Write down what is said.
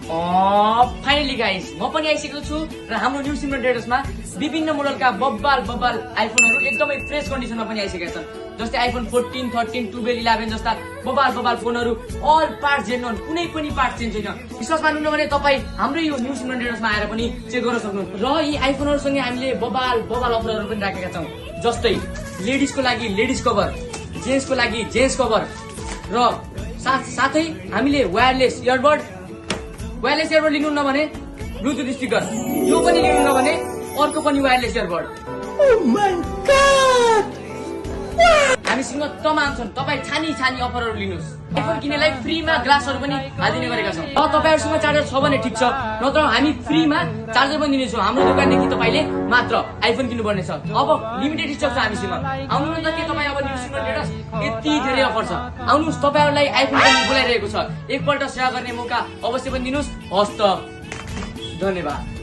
Finally guys म पनि आइसकेको छु र हाम्रो न्यू सिमरन ट्रेडर्समा विभिन्न मोडलका बब्बाल आइफोनहरू एकदमै फ्रेस कन्डिसनमा पनि आइसकेका छन्। जस्तै आइफोन 14, 13, 12, 11 जस्ता बब्बाल फोनहरू अल पार्ट जेन्युन, कुनै पनि पार्ट चेन्ज छैन। विश्वास मान्नु भने तपाईँ हाम्रै यो न्यू सिमरन ट्रेडर्समा आएर पनि चेक गर्न सक्नुहुन्छ। र यी आइफोनहरूसँगै हामीले बब्बाल अफरहरू पनि राखेका छौँ। जस्तै लेडिजको लागि लेडिज कभर, जेन्ट्सको लागि जेन्ट्स कभर र साथै हामीले वायरलेस इयरबड लिनुहुन्न भने ब्लुटुथ स्पिकर यो पनि लिनुहुन्न भने अर्को पनि वायरलेस इयरबड। हामीसँग तमाम छन्, तपाईँ छानी अफरहरू लिनुहोस्। आइफोन किन्नेलाई फ्रीमा ग्लासहरू पनि हालिदिने गरेका छौँ। र तपाईँहरूसँग चार्जर छ भने ठिक छ, नत्र हामी फ्रीमा चार्जर पनि दिनेछौँ। हाम्रो दोकानदेखि तपाईँले मात्र आइफोन किन्नुपर्ने छ। अब लिमिटेड स्टक छ हामीसँग, आउनु न त के तपाईँ। अब न्यू सिमरन ट्रेडर्स यति धेरै अफर छ, आउनुहोस्। तपाईँहरूलाई आइफोन पनि बोलाइरहेको छ, एकपल्ट सेवा गर्ने मौका अवश्य पनि दिनुहोस्। हस्त, धन्यवाद।